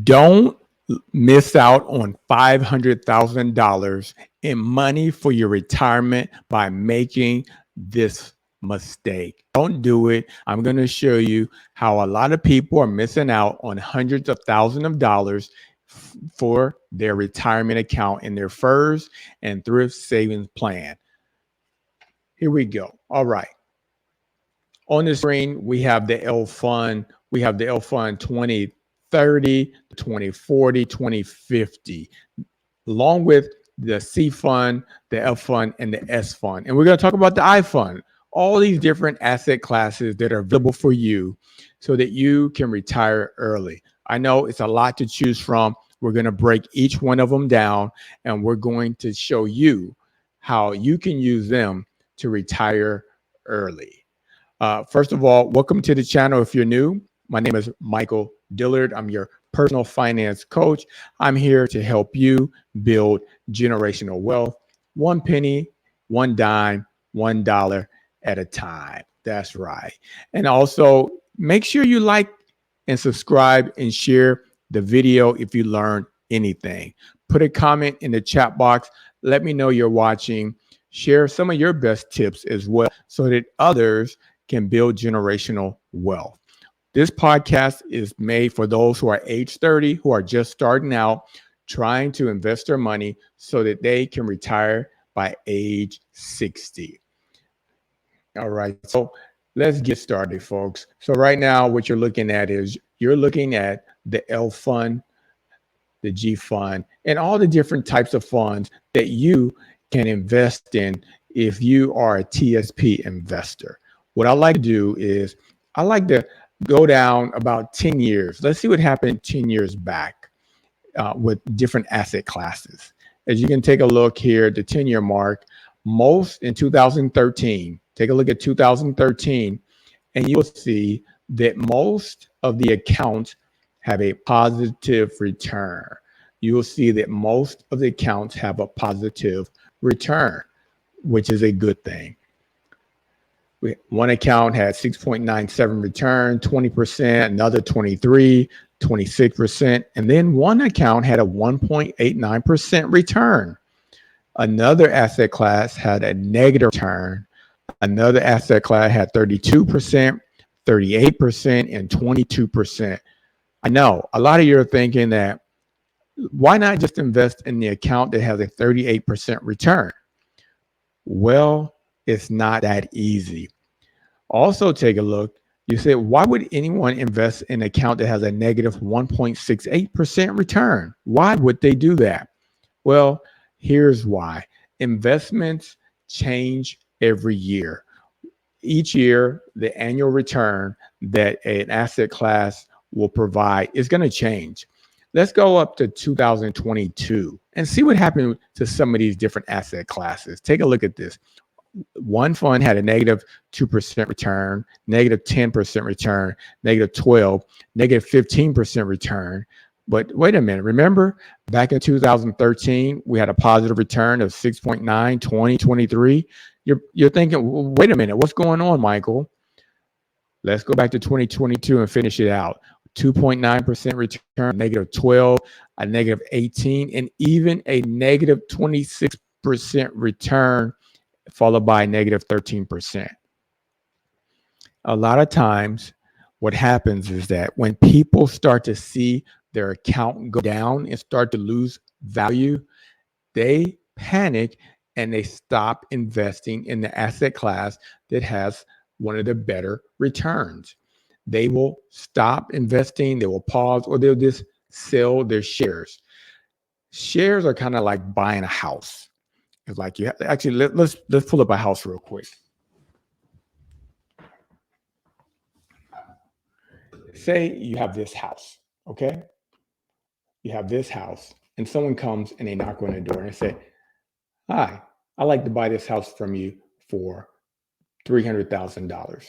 Don't miss out on $500,000 in money for your retirement by making this mistake. Don't do it. I'm going to show you how a lot of people are missing out on hundreds of thousands of dollars for their retirement account in their FERS and thrift savings plan. Here we go. All right. On the screen, we have the L Fund. We have the L Fund 2030, 2040, 2050, along with the C Fund, the F Fund, and the S Fund. And we're going to talk about the I Fund, all these different asset classes that are available for you so that you can retire early. I know it's a lot to choose from. We're going to break each one of them down, and we're going to show you how you can use them to retire early. First of all, welcome to the channel. If you're new, my name is Michael Dillard. I'm your personal finance coach. I'm here to help you build generational wealth, one penny, one dime, $1 at a time. That's right. And also make sure you like and subscribe and share the video if you learned anything. Put a comment in the chat box. Let me know you're watching. Share some of your best tips as well so that others can build generational wealth. This podcast is made for those who are age 30, who are just starting out, trying to invest their money so that they can retire by age 60. All right, so let's get started, folks. So right now, what you're looking at is you're looking at the L Fund, the G Fund, and all the different types of funds that you can invest in if you are a TSP investor. What I like to do is I like to go down about 10 years. Let's see what happened 10 years back with different asset classes. As you can take a look here, the 10-year mark, most in 2013, take a look at 2013, and you will see that most of the accounts have a positive return. You will see that most of the accounts have a positive return, which is a good thing. One account had 6.97 return, 20%, another 23, 26%, and then one account had a 1.89% return. Another asset class had a negative return. Another asset class had 32%, 38%, and 22%. I know a lot of you are thinking that why not just invest in the account that has a 38% return? Well, it's not that easy. Also, take a look. You say, why would anyone invest in an account that has a negative 1.68% return? Why would they do that? Well, here's why. Investments change every year. Each year, the annual return that an asset class will provide is going to change. Let's go up to 2022 and see what happened to some of these different asset classes. Take a look at this. One fund had a negative 2% return, negative 10% return, negative 12, negative 15% return. But wait a minute, remember back in 2013, we had a positive return of 6.9, 20, 23. You're thinking, well, wait a minute, what's going on, Michael? Let's go back to 2022 and finish it out. 2.9% return, negative 12, a negative 18, and even a negative 26% return, followed by negative 13%. A lot of times, what happens is that when people start to see their account go down and start to lose value, they panic and they stop investing in the asset class that has one of the better returns. They will stop investing, they will pause, or they'll just sell their shares. Shares are kind of like buying a house. It's like you have to actually let's pull up a house real quick. Say you have this house, okay? You have this house, and someone comes and they knock on the door and they say, "Hi, I'd like to buy this house from you for $300,000."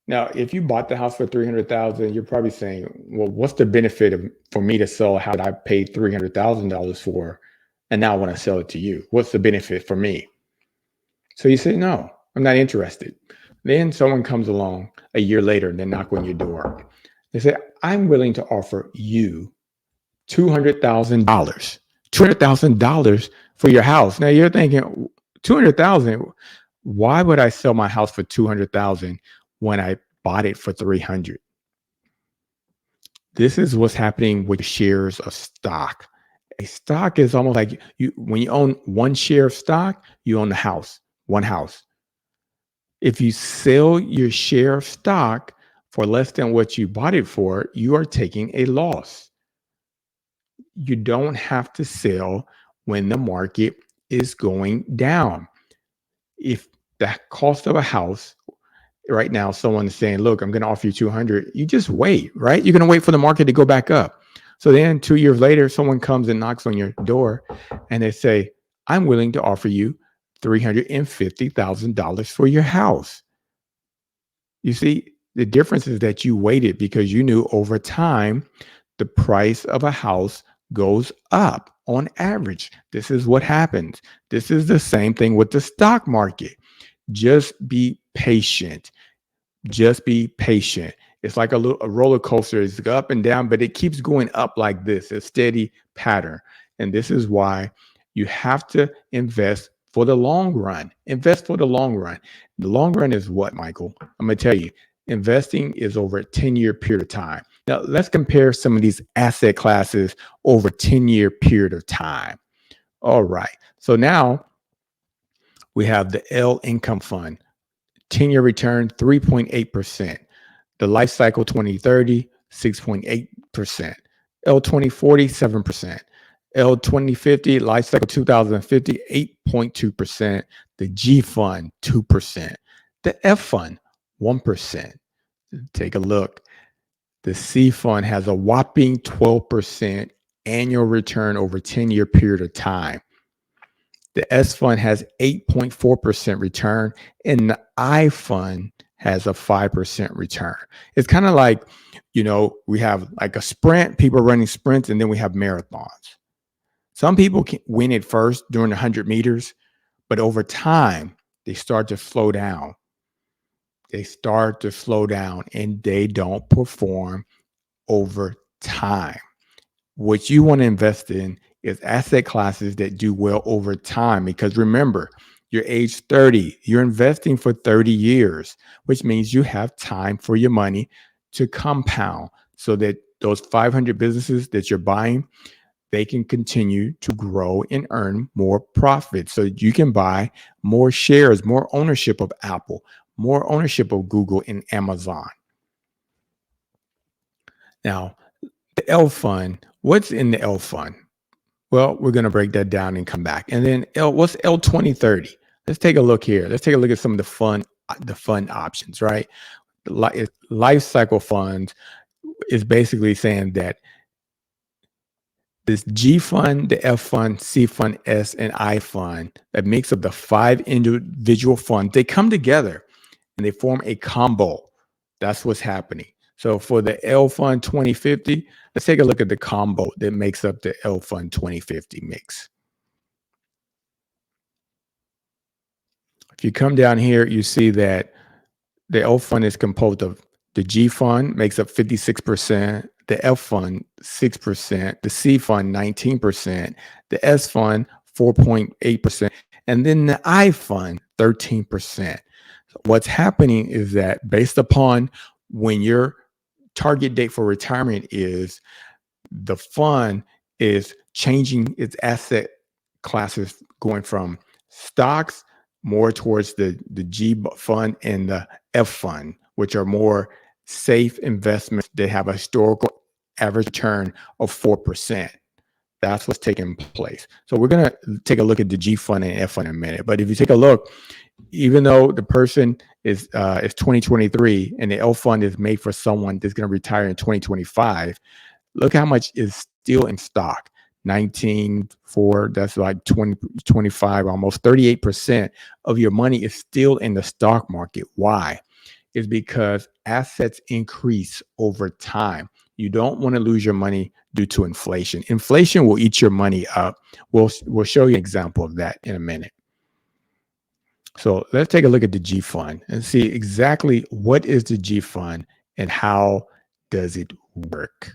Now, if you bought the house for $300,000, you're probably saying, "Well, what's the benefit for me to sell a house that I paid $300,000 for, and now I want to sell it to you? What's the benefit for me?" So you say, "No, I'm not interested." Then someone comes along a year later and they knock on your door. They say, "I'm willing to offer you $200,000. $200,000 for your house. Now you're thinking, 200,000. Why would I sell my house for 200,000 when I bought it for 300? This is what's happening with shares of stock. A stock is almost like you when you own one share of stock, you own the house, one house. If you sell your share of stock for less than what you bought it for, you are taking a loss. You don't have to sell when the market is going down. If the cost of a house right now, someone is saying, look, I'm going to offer you 200, you just wait, right? You're going to wait for the market to go back up. So then 2 years later, someone comes and knocks on your door and they say, I'm willing to offer you $350,000 for your house. You see, the difference is that you waited because you knew over time the price of a house goes up on average. This is what happens. This is the same thing with the stock market. Just be patient. Just be patient. It's like a roller coaster. It's up and down, but it keeps going up like this, a steady pattern. And this is why you have to invest for the long run. Invest for the long run. The long run is what, Michael? I'm going to tell you. Investing is over a 10-year period of time. Now, let's compare some of these asset classes over a 10-year period of time. All right. So now we have the L Income Fund. 10-year return, 3.8%. The Life Cycle 2030, 6.8%. L2040, 7%. L2050, Life Cycle 2050, 8.2%. The G Fund, 2%. The F Fund, 1%. Take a look. The C Fund has a whopping 12% annual return over a 10-year period of time. The S Fund has 8.4% return, and the I Fund has a 5% return. It's kind of like, we have like a sprint, people running sprints, and then we have marathons. Some people can win it first during 100 meters, but over time, they start to slow down. And they don't perform over time. What you want to invest in is asset classes that do well over time. Because remember, you're age 30, you're investing for 30 years, which means you have time for your money to compound so that those 500 businesses that you're buying, they can continue to grow and earn more profit. So you can buy more shares, more ownership of Apple, more ownership of Google and Amazon. Now, the L Fund, what's in the L Fund? Well, we're going to break that down and come back. And then what's L2030? Let's take a look here. Let's take a look at some of the fund options, right? Life cycle funds is basically saying that this G Fund, the F Fund, C Fund, S, and I Fund, that makes up the 5 individual funds, they come together and they form a combo. That's what's happening. So for the L Fund 2050, let's take a look at the combo that makes up the L Fund 2050 mix. If you come down here, you see that the L Fund is composed of the G Fund makes up 56%, the F Fund 6%, the C Fund 19%, the S Fund 4.8%, and then the I Fund 13%. So what's happening is that based upon when your target date for retirement is, the fund is changing its asset classes, going from stocks more towards the G Fund and the F Fund, which are more safe investments that have a historical average return of 4%. That's what's taking place. So we're going to take a look at the G Fund and F Fund in a minute. But if you take a look, even though the person is 2023 and the L Fund is made for someone that's going to retire in 2025, look how much is still in stock. 19.4, that's like 20, 25, almost 38% of your money is still in the stock market. Why? It's because assets increase over time. You don't want to lose your money due to inflation. Inflation will eat your money up. We'll show you an example of that in a minute. So let's take a look at the G Fund and see exactly what is the G Fund and how does it work.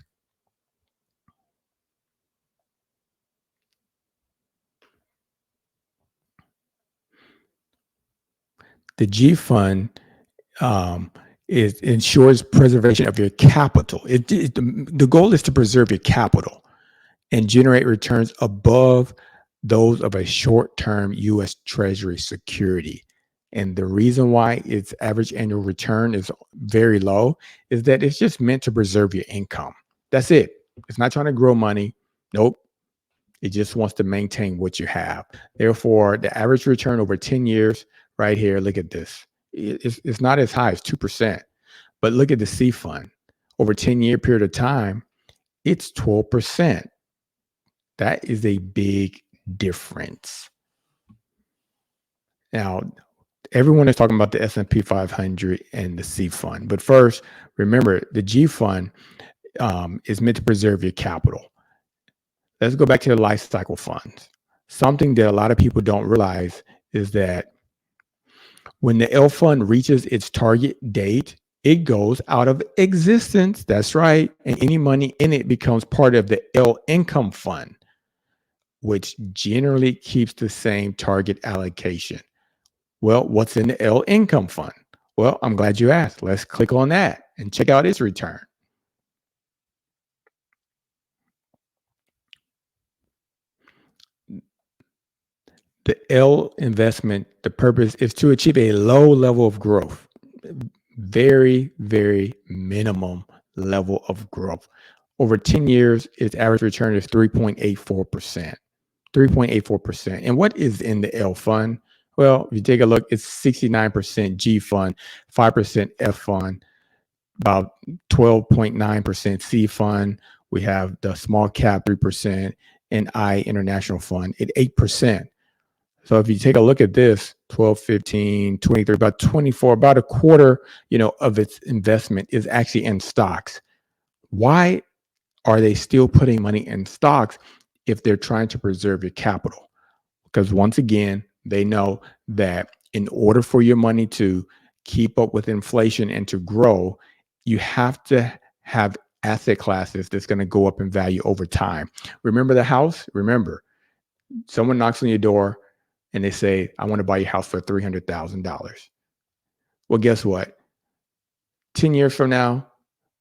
The G fund um, is ensures preservation of your capital. The goal is to preserve your capital and generate returns above those of a short-term U.S. Treasury security. And the reason why its average annual return is very low is that it's just meant to preserve your income. That's it. It's not trying to grow money. Nope. It just wants to maintain what you have. Therefore, the average return over 10 years, right here, look at this. It's not as high as 2%. But look at the C fund. Over 10-year period of time, it's 12%. That is a big difference. Now, everyone is talking about the S&P 500 and the C fund. But first, remember, the G fund is meant to preserve your capital. Let's go back to the life cycle funds. Something that a lot of people don't realize is that when the L fund reaches its target date, it goes out of existence. That's right. And any money in it becomes part of the L income fund, which generally keeps the same target allocation. Well, what's in the L income fund? Well, I'm glad you asked. Let's click on that and check out its return. The L investment, the purpose is to achieve a low level of growth, very, very minimum level of growth. Over 10 years, its average return is 3.84%. 3.84%. And what is in the L fund? Well, if you take a look, it's 69% G fund, 5% F fund, about 12.9% C fund. We have the small cap 3% and I international fund at 8%. So if you take a look at this, 12, 15, 23, about 24, about a quarter, of its investment is actually in stocks. Why are they still putting money in stocks if they're trying to preserve your capital? Because once again, they know that in order for your money to keep up with inflation and to grow, you have to have asset classes that's going to go up in value over time. Remember the house? Remember, someone knocks on your door and they say, I want to buy your house for $300,000. Well, guess what? 10 years from now,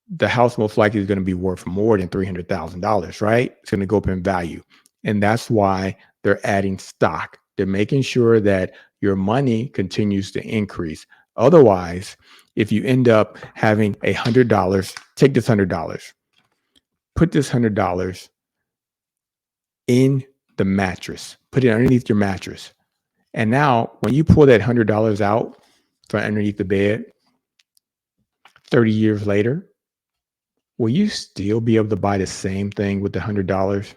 the house most likely is going to be worth more than $300,000, right? It's going to go up in value. And that's why they're adding stock. They're making sure that your money continues to increase. Otherwise, if you end up having $100, take this $100, put this $100 in the mattress, put it underneath your mattress. And now when you pull that $100 out from underneath the bed 30 years later, will you still be able to buy the same thing with the $100?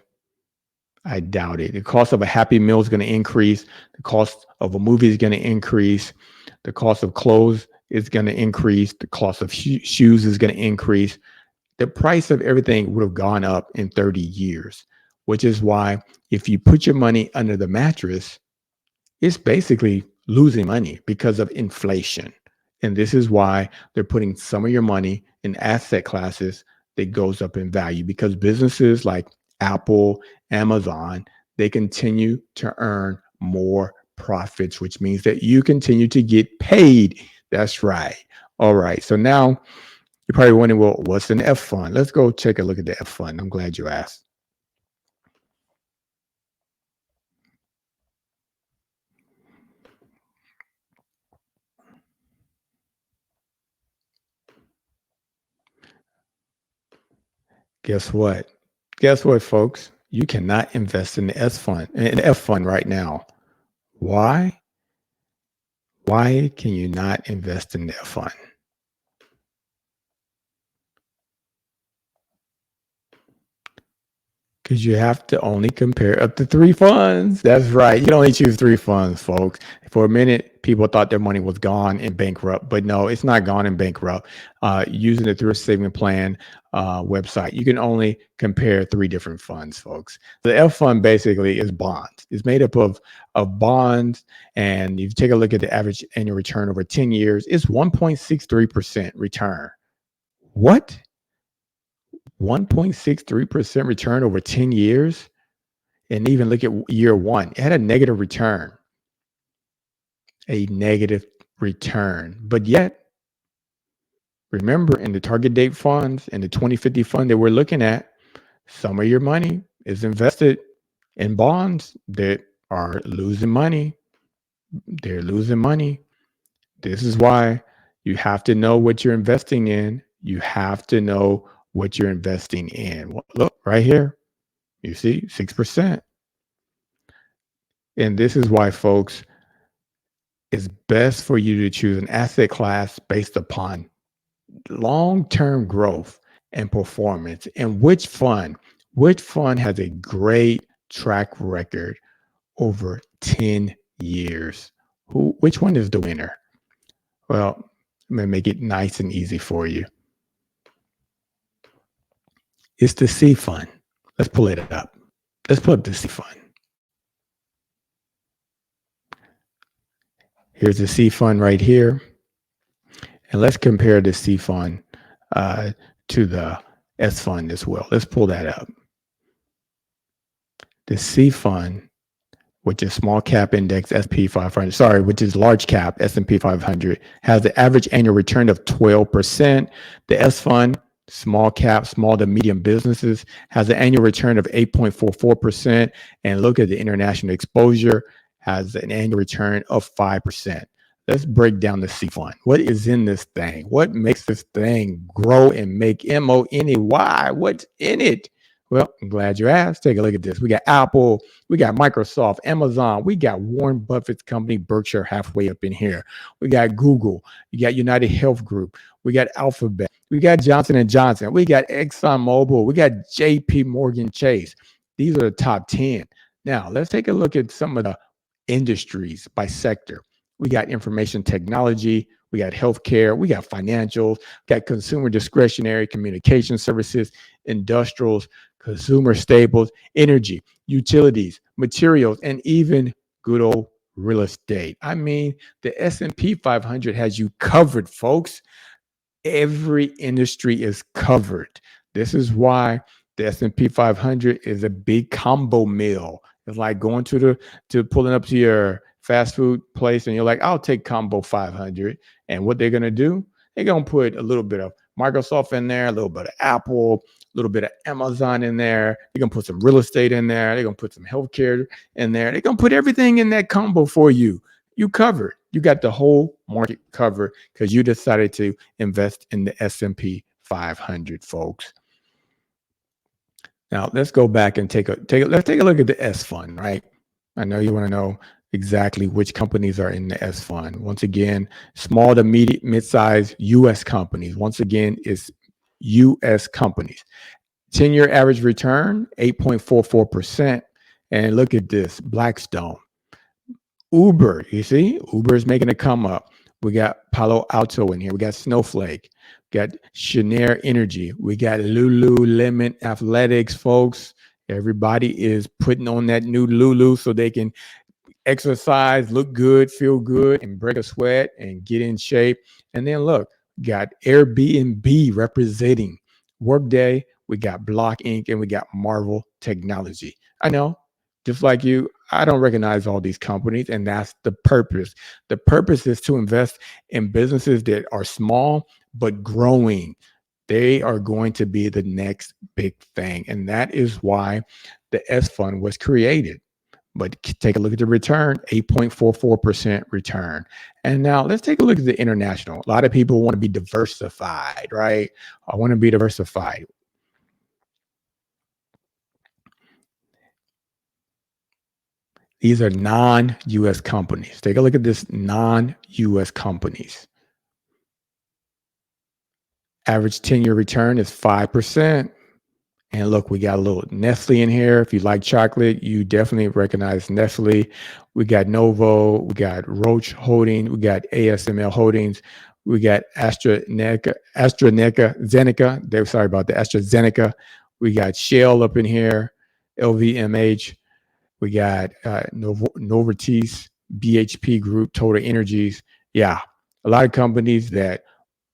I doubt it. The cost of a Happy Meal is going to increase. The cost of a movie is going to increase. The cost of clothes is going to increase. The cost of shoes is going to increase. The price of everything would have gone up in 30 years, which is why if you put your money under the mattress, it's basically losing money because of inflation. And this is why they're putting some of your money in asset classes that goes up in value, because businesses like Apple, Amazon, they continue to earn more profits, which means that you continue to get paid. That's right. All right. So now you're probably wondering, well, what's an F fund? Let's go take a look at the F fund. I'm glad you asked. Guess what? Guess what, folks? You cannot invest in the S fund, in the F fund right now. Why? Why can you not invest in the F fund? Because you have to only compare up to 3 funds. That's right. You can only choose 3 funds, folks. For a minute, people thought their money was gone and bankrupt, but no, it's not gone and bankrupt. Using the Thrift Saving Plan website, you can only compare 3 different funds, folks. The F fund basically is bonds. It's made up of bonds, and if you take a look at the average annual return over 10 years, it's 1.63% return. What? 1.63% return over 10 years? And even look at year one, it had a negative return. A negative return. But yet, remember, in the target date funds and the 2050 fund that we're looking at, some of your money is invested in bonds that are losing money. They're losing money. This is why you have to know what you're investing in. You have to know what you're investing in. Look right here. You see 6%. And this is why, folks, it's best for you to choose an asset class based upon long-term growth and performance. And which fund has a great track record over 10 years? Which one is the winner? Well, I'm going to make it nice and easy for you. It's the C fund. Let's pull it up. Let's pull up the C fund. Here's the C fund right here. And let's compare the C fund to the S fund as well. Let's pull that up. The C fund, which is small cap index S&P 500, which is large cap S&P 500, has the average annual return of 12%. The S fund, small cap, small to medium businesses, has an annual return of 8.44%. And look at the international exposure, has an annual return of 5%. Let's break down the C fund. What is in this thing? What makes this thing grow and make money? What's in it? Well, I'm glad you asked. Take a look at this. We got Apple, we got Microsoft, Amazon, we got Warren Buffett's company, Berkshire, halfway up in here. We got Google, we got United Health Group, we got Alphabet, we got Johnson & Johnson, we got ExxonMobil, we got JP Morgan Chase. These are the top 10. Now, let's take a look at some of the industries by sector. We got information technology, we got healthcare, we got financials, got consumer discretionary, communication services, industrials, consumer staples, energy, utilities, materials, and even good old real estate. I mean, the S&P 500 has you covered, folks. Every industry is covered. This is why the S&P 500 is a big combo meal. It's like going to pulling up to your fast food place and you're like, I'll take combo 500. And what they're going to do, they're going to put a little bit of Microsoft in there, a little bit of Apple, a little bit of Amazon in there. They're going to put some real estate in there. They're going to put some healthcare in there. They're going to put everything in that combo for you. You covered. You got the whole market covered because you decided to invest in the S&P 500, folks. Now let's go back and let's take a look at the S fund, right? I know you want to know exactly which companies are in the S fund. Once again, small to mid-sized U.S. companies. Once again, it's U.S. companies. 10-year average return, 8.44%. And look at this, Blackstone. Uber, you see, Uber is making a come up. We got Palo Alto in here. We got Snowflake. We got Cheniere Energy. We got Lululemon Athletics, folks. Everybody is putting on that new Lulu so they can exercise, look good, feel good, and break a sweat and get in shape. And then look, got Airbnb representing Workday. We got Block Inc. and we got Marvel Technology. I know, just like you, I don't recognize all these companies, and that's the purpose. The purpose is to invest in businesses that are small but growing. They are going to be the next big thing, and that is why the S Fund was created. But take a look at the return, 8.44% return. And now let's take a look at the international. A lot of people want to be diversified, right? I want to be diversified. These are non-US companies. Take a look at this non-US companies. Average 10-year return is 5%. And look, we got a little Nestle in here. If you like chocolate, you definitely recognize Nestle. We got Novo, we got Roche Holding, we got ASML Holdings, we got AstraZeneca. Sorry about the AstraZeneca. We got Shell up in here, LVMH. We got Novartis, BHP Group, Total Energies. Yeah, a lot of companies that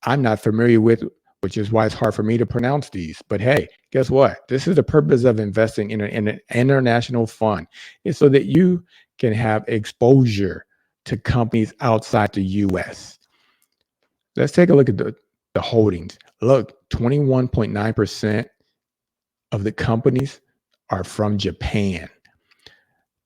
I'm not familiar with, which is why it's hard for me to pronounce these. But hey, guess what? This is the purpose of investing in an international fund. It's so that you can have exposure to companies outside the US. Let's take a look at the holdings. Look, 21.9% of the companies are from Japan.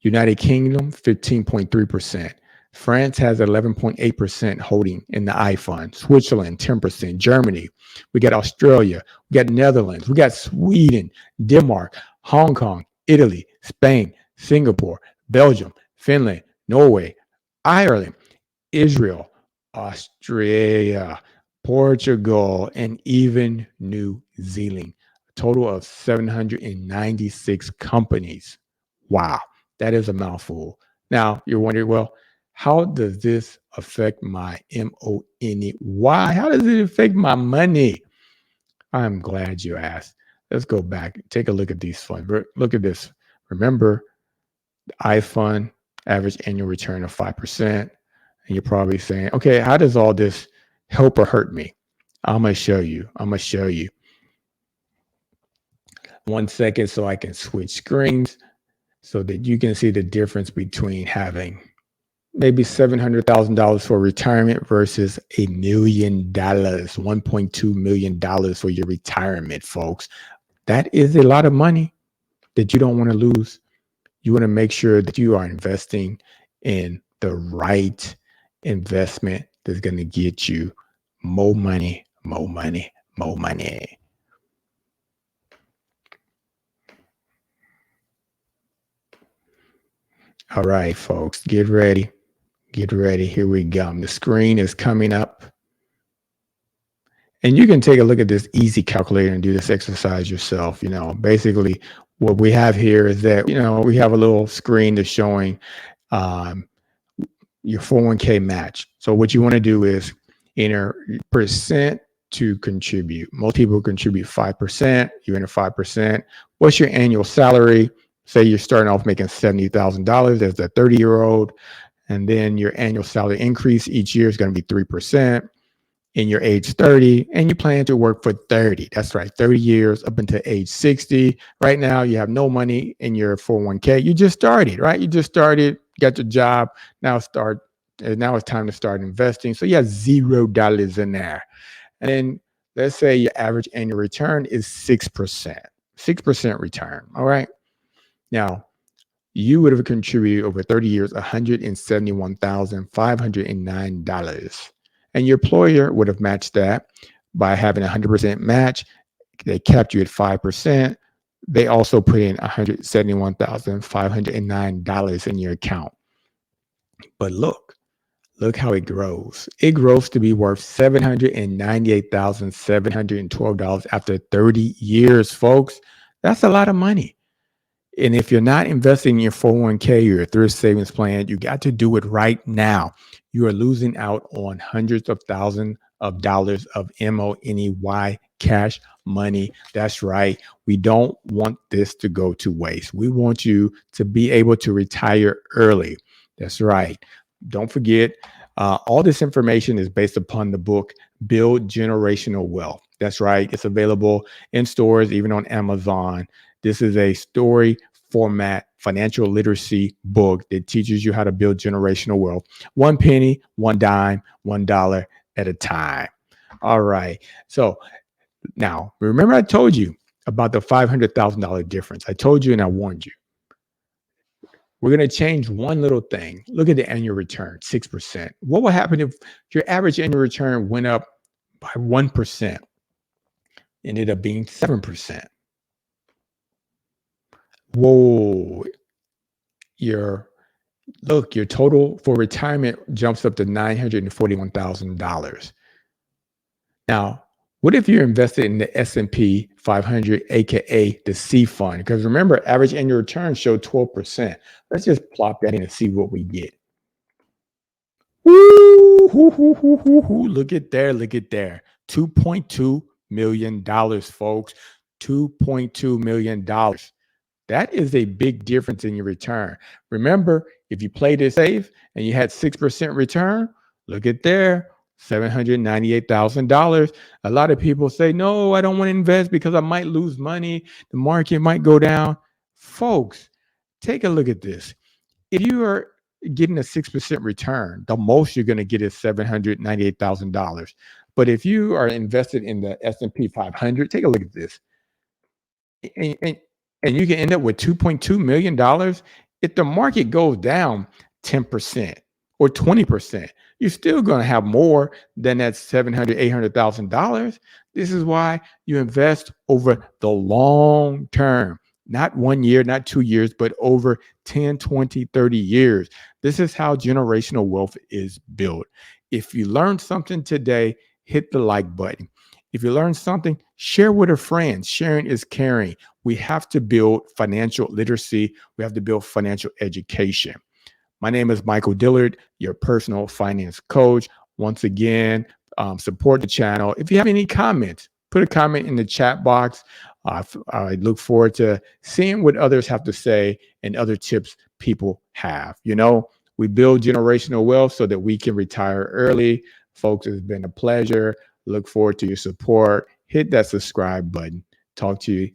United Kingdom, 15.3%. France has 11.8% holding in the iFund. Switzerland, 10%. Germany, we got Australia, we got Netherlands, we got Sweden, Denmark, Hong Kong, Italy, Spain, Singapore, Belgium, Finland, Norway, Ireland, Israel, Australia, Portugal, and even New Zealand. A total of 796 companies. Wow, that is a mouthful. Now, you're wondering, well, how does this affect my money? Why? How does it affect my money? I'm glad you asked. Let's go back. Take a look at these funds. Look at this. Remember, the iFund average annual return of 5%. And you're probably saying, okay, how does all this help or hurt me? I'm going to show you. I'm going to show you. 1 second so I can switch screens so that you can see the difference between having maybe $700,000 for retirement versus $1 million, $1.2 million for your retirement, folks. That is a lot of money that you don't want to lose. You want to make sure that you are investing in the right investment that's going to get you more money, more money, more money. All right, folks, get ready. Get ready. Here we go. The screen is coming up. And you can take a look at this easy calculator and do this exercise yourself. Basically what we have here is that, we have a little screen that's showing your 401k match. So what you want to do is enter percent to contribute. Most people contribute 5%. You enter 5%. What's your annual salary? Say you're starting off making $70,000 as a 30-year-old. And then your annual salary increase each year is going to be 3% in your age 30, and you plan to work for 30. That's right, 30 years up until age 60. Right now, you have no money in your 401k. You just started, right? You just started, got your job. Now it's time to start investing. So you have $0 in there. And then let's say your average annual return is 6%. 6% return. All right. Now, you would have contributed over 30 years $171,509. And your employer would have matched that by having a 100% match. They capped you at 5%. They also put in $171,509 in your account. But look how it grows. It grows to be worth $798,712 after 30 years, folks. That's a lot of money. And if you're not investing in your 401k or your thrift savings plan, you got to do it right now. You are losing out on hundreds of thousands of dollars of money, cash money. That's right. We don't want this to go to waste. We want you to be able to retire early. That's right. Don't forget, all this information is based upon the book, Build Generational Wealth. That's right. It's available in stores, even on Amazon. This is a story format financial literacy book that teaches you how to build generational wealth. 1 penny, 1 dime, $1 at a time. All right. So now, remember I told you about the $500,000 difference. I told you and I warned you. We're going to change one little thing. Look at the annual return, 6%. What would happen if your average annual return went up by 1%? Ended up being 7%. Whoa. Your total for retirement jumps up to $941,000. Now, what if you're invested in the S&P 500, aka the C fund? Because remember, average annual return showed 12%. Let's just plop that in and see what we get. Woo, hoo, hoo, hoo, hoo, hoo. Look at there, $2.2 million, folks. $2.2 million. That is a big difference in your return. Remember, if you played it safe and you had 6% return, look at there, $798,000. A lot of people say, no, I don't want to invest because I might lose money. The market might go down. Folks, take a look at this. If you are getting a 6% return. The most you're going to get is $798,000. But if you are invested in the S&P 500, take a look at this. And, and, and you can end up with $2.2 million. If the market goes down 10% or 20%, you're still going to have more than that $800,000. This is why you invest over the long term, not 1 year, not 2 years, but over 10, 20, 30 years. This is how generational wealth is built. If you learned something today, hit the like button. If you learn something, share with a friend. Sharing is caring. We have to build financial literacy. We have to build financial education. My name is Michael Dillard, your personal finance coach. Once again, support the channel. If you have any comments, put a comment in the chat box. I look forward to seeing what others have to say and other tips people have. We build generational wealth so that we can retire early. Folks, it's been a pleasure. Look forward to your support. Hit that subscribe button. Talk to you